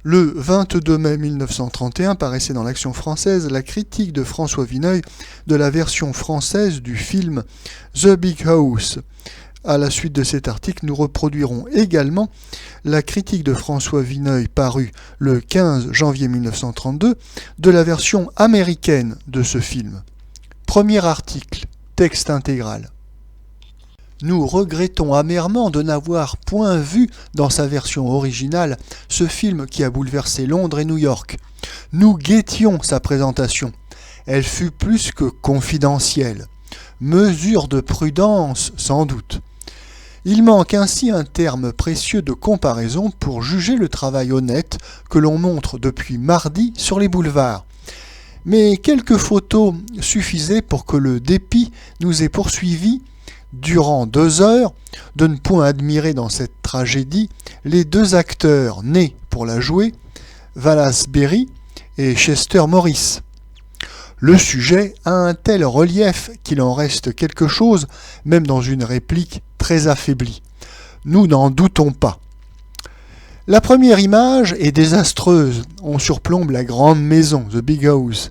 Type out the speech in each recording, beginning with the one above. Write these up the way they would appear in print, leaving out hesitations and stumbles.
Le 22 mai 1931 paraissait dans l'Action française la critique de François Vineuil de la version française du film The Big House. À la suite de cet article, nous reproduirons également la critique de François Vineuil parue le 15 janvier 1932 de la version américaine de ce film. Premier article, texte intégral. Nous regrettons amèrement de n'avoir point vu dans sa version originale ce film qui a bouleversé Londres et New York. Nous guettions sa présentation. Elle fut plus que confidentielle. Mesure de prudence, sans doute. Il manque ainsi un terme précieux de comparaison pour juger le travail honnête que l'on montre depuis mardi sur les boulevards. Mais quelques photos suffisaient pour que le dépit nous ait poursuivis durant 2 heures de ne point admirer dans cette tragédie les 2 acteurs nés pour la jouer, Wallace Beery et Chester Morris. Le sujet a un tel relief qu'il en reste quelque chose, même dans une réplique très affaiblie. Nous n'en doutons pas. La première image est désastreuse. On surplombe la grande maison, The Big House,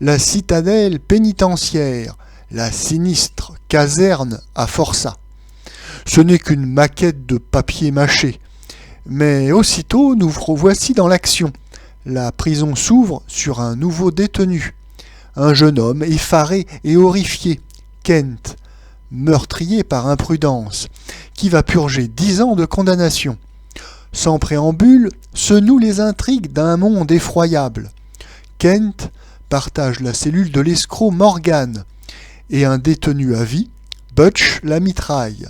la citadelle pénitentiaire, la sinistre caserne à Forçat. Ce n'est qu'une maquette de papier mâché. Mais aussitôt, nous voici dans l'action. La prison s'ouvre sur un nouveau détenu. Un jeune homme effaré et horrifié, Kent, meurtrier par imprudence, qui va purger 10 ans de condamnation. Sans préambule, se nouent les intrigues d'un monde effroyable. Kent partage la cellule de l'escroc Morgan, et un détenu à vie, Butch, la mitraille,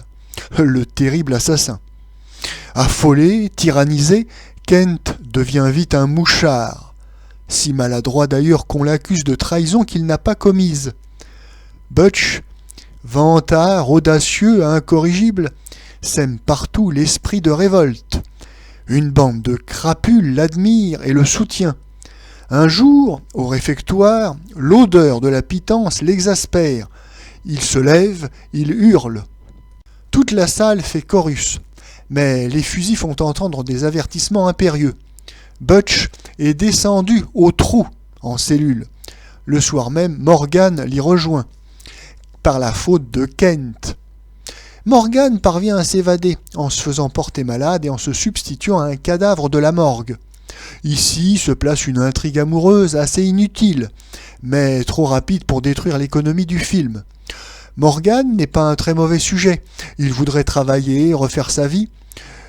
le terrible assassin. Affolé, tyrannisé, Kent devient vite un mouchard, si maladroit d'ailleurs qu'on l'accuse de trahison qu'il n'a pas commise. Butch, vantard, audacieux, incorrigible, sème partout l'esprit de révolte. Une bande de crapules l'admire et le soutient. Un jour, au réfectoire, l'odeur de la pitance l'exaspère. Il se lève, il hurle. Toute la salle fait chorus, mais les fusils font entendre des avertissements impérieux. Butch est descendu au trou en cellule. Le soir même, Morgan l'y rejoint, par la faute de Kent. Morgan parvient à s'évader en se faisant porter malade et en se substituant à un cadavre de la morgue. Ici se place une intrigue amoureuse assez inutile, mais trop rapide pour détruire l'économie du film. Morgan n'est pas un très mauvais sujet. Il voudrait travailler, refaire sa vie.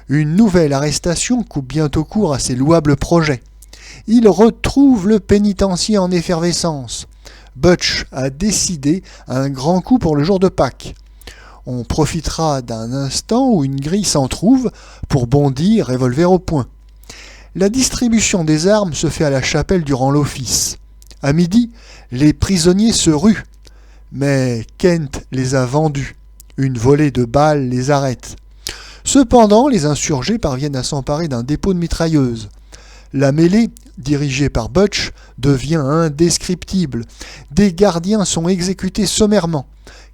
Une nouvelle arrestation coupe bientôt court à ses louables projets. Il retrouve le pénitencier en effervescence. Butch a décidé un grand coup pour le jour de Pâques. On profitera d'un instant où une grille s'en trouve pour bondir, revolver au poing. La distribution des armes se fait à la chapelle durant l'office. À midi, les prisonniers se ruent, mais Kent les a vendus. Une volée de balles les arrête. Cependant, les insurgés parviennent à s'emparer d'un dépôt de mitrailleuses. La mêlée, dirigée par Butch, devient indescriptible. Des gardiens sont exécutés sommairement.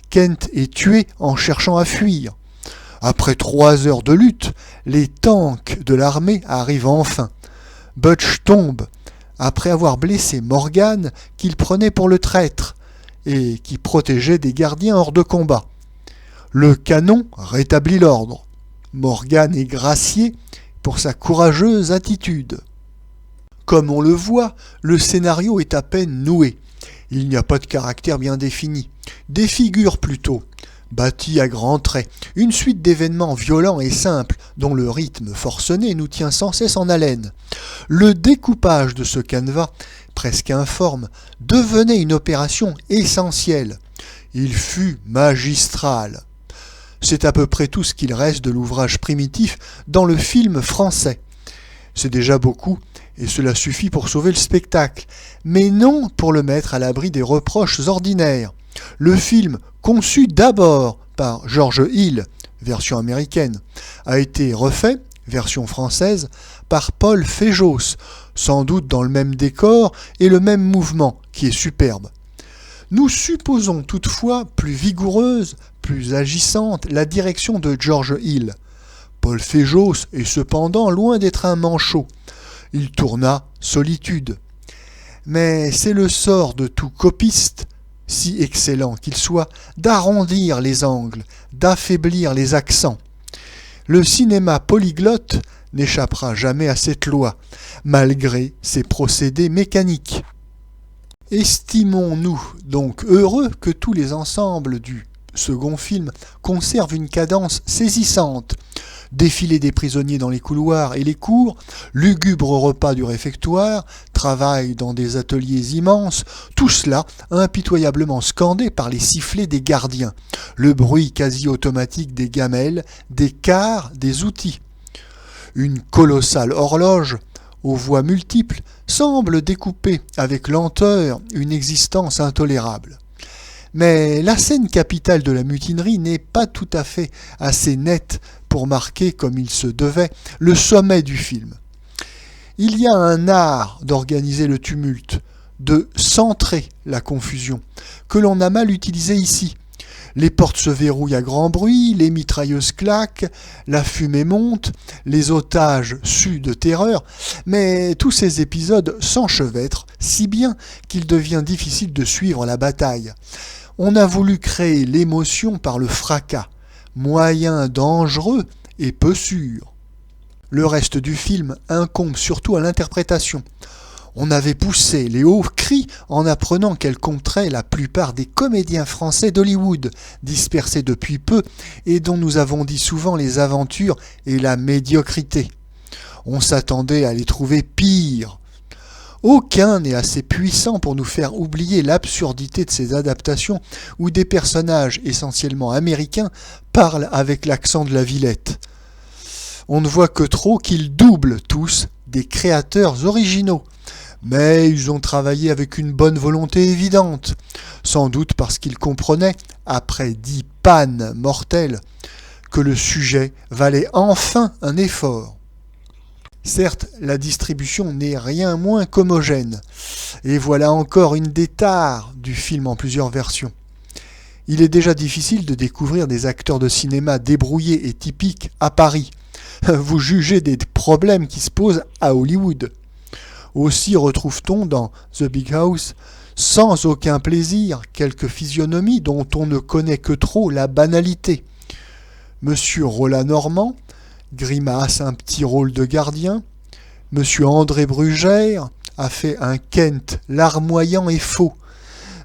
Kent est tué en cherchant à fuir. Après 3 heures de lutte, les tanks de l'armée arrivent enfin. Butch tombe, après avoir blessé Morgan qu'il prenait pour le traître et qui protégeait des gardiens hors de combat. Le canon rétablit l'ordre. Morgan est gracié pour sa courageuse attitude. Comme on le voit, le scénario est à peine noué. Il n'y a pas de caractère bien défini. Des figures plutôt, bâties à grands traits, une suite d'événements violents et simples dont le rythme forcené nous tient sans cesse en haleine. Le découpage de ce canevas, presque informe, devenait une opération essentielle. Il fut magistral. C'est à peu près tout ce qu'il reste de l'ouvrage primitif dans le film français. C'est déjà beaucoup, et cela suffit pour sauver le spectacle, mais non pour le mettre à l'abri des reproches ordinaires. Le film, conçu d'abord par George Hill, version américaine, a été refait, version française, par Paul Féjos, sans doute dans le même décor et le même mouvement, qui est superbe. Nous supposons toutefois plus vigoureuse, plus agissante, la direction de George Hill. Paul Féjos est cependant loin d'être un manchot. il tourna Solitude. Mais c'est le sort de tout copiste, si excellent qu'il soit, d'arrondir les angles, d'affaiblir les accents. Le cinéma polyglotte n'échappera jamais à cette loi, malgré ses procédés mécaniques. Estimons-nous donc heureux que tous les ensembles du second film conservent une cadence saisissante. Défilé des prisonniers dans les couloirs et les cours, lugubre repas du réfectoire, travail dans des ateliers immenses, tout cela impitoyablement scandé par les sifflets des gardiens, le bruit quasi automatique des gamelles, des quarts, des outils. Une colossale horloge, aux voix multiples, semble découper avec lenteur une existence intolérable. Mais la scène capitale de la mutinerie n'est pas tout à fait assez nette pour marquer, comme il se devait, le sommet du film. Il y a un art d'organiser le tumulte, de centrer la confusion, que l'on a mal utilisé ici. Les portes se verrouillent à grand bruit, les mitrailleuses claquent, la fumée monte, les otages suent de terreur, mais tous ces épisodes s'enchevêtrent si bien qu'il devient difficile de suivre la bataille. On a voulu créer l'émotion par le fracas, moyen dangereux et peu sûr. Le reste du film incombe surtout à l'interprétation. On avait poussé les hauts cris en apprenant qu'elle compterait la plupart des comédiens français d'Hollywood, dispersés depuis peu et dont nous avons dit souvent les aventures et la médiocrité. On s'attendait à les trouver pires. Aucun n'est assez puissant pour nous faire oublier l'absurdité de ces adaptations où des personnages essentiellement américains parlent avec l'accent de la Villette. On ne voit que trop qu'ils doublent tous des créateurs originaux. Mais ils ont travaillé avec une bonne volonté évidente, sans doute parce qu'ils comprenaient, après 10 pannes mortelles, que le sujet valait enfin un effort. Certes, la distribution n'est rien moins qu'homogène, et voilà encore une des tares du film en plusieurs versions. Il est déjà difficile de découvrir des acteurs de cinéma débrouillés et typiques à Paris. Vous jugez des problèmes qui se posent à Hollywood. Aussi retrouve-t-on dans The Big House, sans aucun plaisir, quelques physionomies dont on ne connaît que trop la banalité. Monsieur Roland Normand grimace un petit rôle de gardien. Monsieur André Brugère a fait un Kent larmoyant et faux.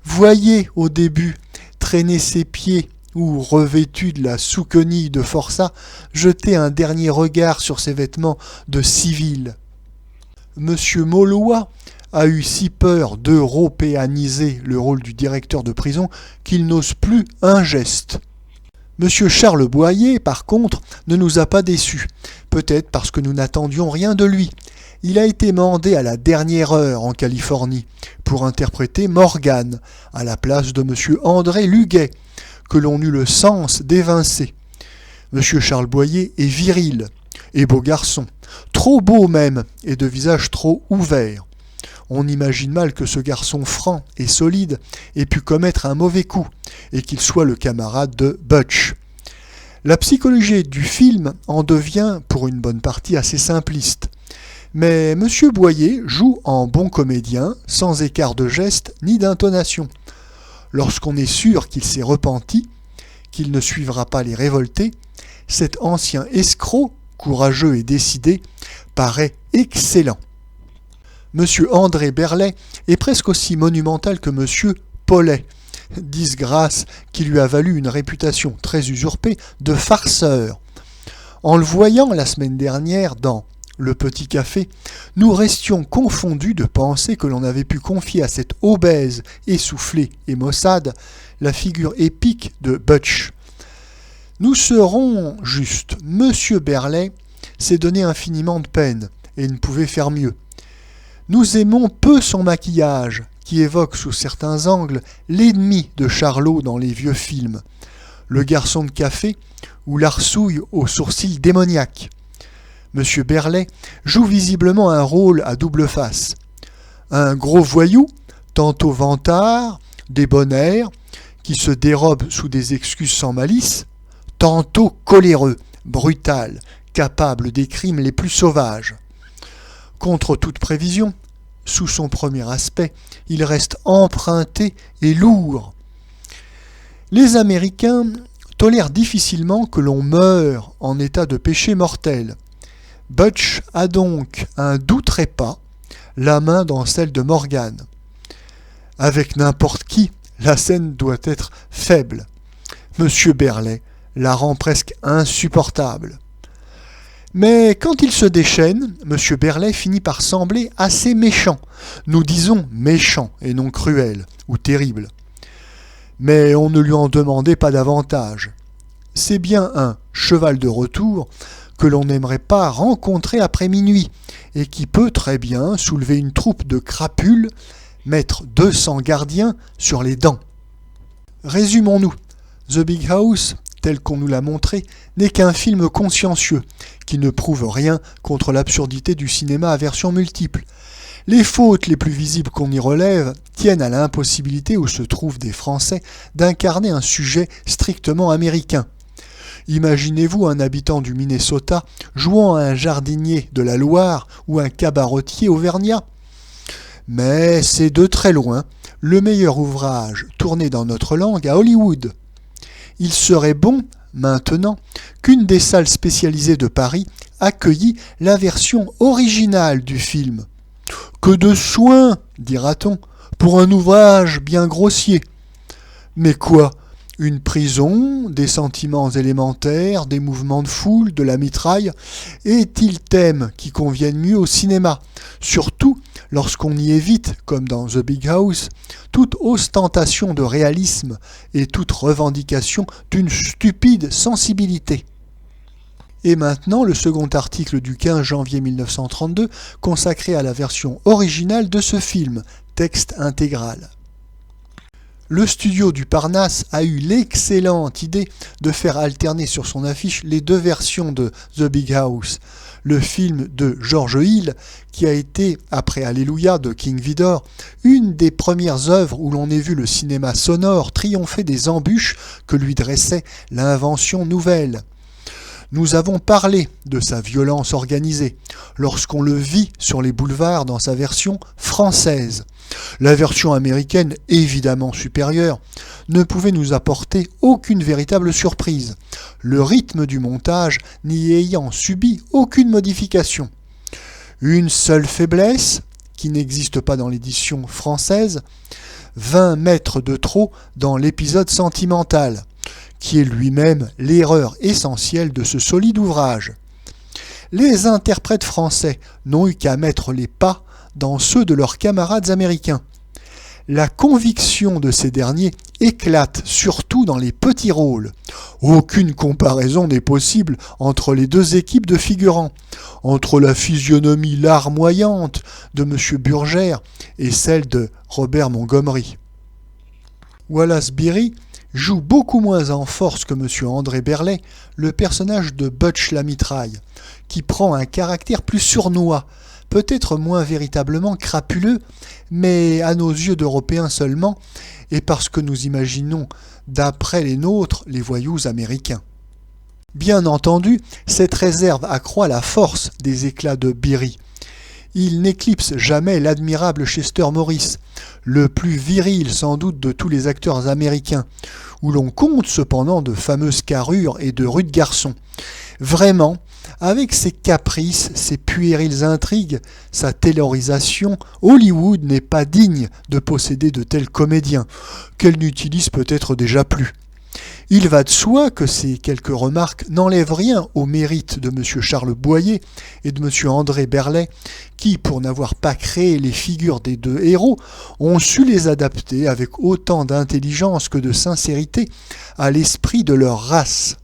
Voyez au début traîner ses pieds ou, revêtu de la sous-quenille de forçat, jeter un dernier regard sur ses vêtements de civil. Monsieur Maulois a eu si peur d'européaniser le rôle du directeur de prison qu'il n'ose plus un geste. Monsieur Charles Boyer, par contre, ne nous a pas déçus, peut-être parce que nous n'attendions rien de lui. Il a été mandé à la dernière heure en Californie pour interpréter Morgan à la place de monsieur André Luguet, que l'on eut le sens d'évincer. Monsieur Charles Boyer est viril et beau garçon, trop beau même, et de visage trop ouvert. On imagine mal que ce garçon franc et solide ait pu commettre un mauvais coup, et qu'il soit le camarade de Butch. La psychologie du film en devient, pour une bonne partie, assez simpliste. Mais M. Boyer joue en bon comédien, sans écart de geste ni d'intonation. Lorsqu'on est sûr qu'il s'est repenti, qu'il ne suivra pas les révoltés, cet ancien escroc, courageux et décidé, paraît excellent. M. André Berlet est presque aussi monumental que M. Paulet, disgrâce qui lui a valu une réputation très usurpée de farceur. En le voyant la semaine dernière dans Le Petit Café, nous restions confondus de penser que l'on avait pu confier à cet obèse, essoufflé et maussade la figure épique de Butch. Nous serons justes, M. Berlet s'est donné infiniment de peine et ne pouvait faire mieux. Nous aimons peu son maquillage, qui évoque sous certains angles l'ennemi de Charlot dans les vieux films, le garçon de café ou l'arsouille aux sourcils démoniaques. M. Berlet joue visiblement un rôle à double face. Un gros voyou, tantôt vantard, débonnaire, qui se dérobe sous des excuses sans malice, tantôt coléreux, brutal, capable des crimes les plus sauvages. Contre toute prévision, sous son premier aspect, il reste emprunté et lourd. Les Américains tolèrent difficilement que l'on meure en état de péché mortel. Butch a donc un doux trépas, la main dans celle de Morgan. Avec n'importe qui, la scène doit être faible. Monsieur Berlet la rend presque insupportable. Mais quand il se déchaîne, Monsieur Berlet finit par sembler assez méchant. Nous disons méchant et non cruel ou terrible. Mais on ne lui en demandait pas davantage. C'est bien un cheval de retour que l'on n'aimerait pas rencontrer après minuit et qui peut très bien soulever une troupe de crapules, mettre 200 gardiens sur les dents. Résumons-nous. The Big House, tel qu'on nous l'a montré, n'est qu'un film consciencieux, qui ne prouve rien contre l'absurdité du cinéma à version multiple. Les fautes les plus visibles qu'on y relève tiennent à l'impossibilité où se trouvent des Français d'incarner un sujet strictement américain. Imaginez-vous un habitant du Minnesota jouant à un jardinier de la Loire ou un cabaretier auvergnat. Mais c'est de très loin le meilleur ouvrage tourné dans notre langue à Hollywood. Il serait bon, maintenant, qu'une des salles spécialisées de Paris accueillît la version originale du film. Que de soin, dira-t-on, pour un ouvrage bien grossier. Mais quoi ? Une prison, des sentiments élémentaires, des mouvements de foule, de la mitraille, est-il thème qui conviennent mieux au cinéma, surtout lorsqu'on y évite, comme dans The Big House, toute ostentation de réalisme et toute revendication d'une stupide sensibilité. Et maintenant, le second article du 15 janvier 1932, consacré à la version originale de ce film, texte intégral. Le studio du Parnasse a eu l'excellente idée de faire alterner sur son affiche les deux versions de The Big House. Le film de George Hill, qui a été, après Alléluia de King Vidor, une des premières œuvres où l'on ait vu le cinéma sonore triompher des embûches que lui dressait l'invention nouvelle. Nous avons parlé de sa violence organisée lorsqu'on le vit sur les boulevards dans sa version française. La version américaine, évidemment supérieure, ne pouvait nous apporter aucune véritable surprise, le rythme du montage n'y ayant subi aucune modification. Une seule faiblesse, qui n'existe pas dans l'édition française, 20 mètres de trop dans l'épisode sentimental, qui est lui-même l'erreur essentielle de ce solide ouvrage. Les interprètes français n'ont eu qu'à mettre les pas dans ceux de leurs camarades américains. La conviction de ces derniers éclate surtout dans les petits rôles. Aucune comparaison n'est possible entre les deux équipes de figurants, entre la physionomie larmoyante de M. Burgère et celle de Robert Montgomery. Wallace Beery joue beaucoup moins en force que M. André Berlet le personnage de Butch Lamitraille, qui prend un caractère plus sournois, peut-être moins véritablement crapuleux, mais à nos yeux d'Européens seulement, et parce que nous imaginons d'après les nôtres les voyous américains. Bien entendu, cette réserve accroît la force des éclats de Beery. Il n'éclipse jamais l'admirable Chester Morris, le plus viril sans doute de tous les acteurs américains, où l'on compte cependant de fameuses carrures et de rudes garçons. Vraiment, avec ses caprices, ses puériles intrigues, sa taylorisation, Hollywood n'est pas digne de posséder de tels comédiens, qu'elle n'utilise peut-être déjà plus. Il va de soi que ces quelques remarques n'enlèvent rien au mérite de M. Charles Boyer et de M. André Berlet, qui, pour n'avoir pas créé les figures des deux héros, ont su les adapter avec autant d'intelligence que de sincérité à l'esprit de leur race.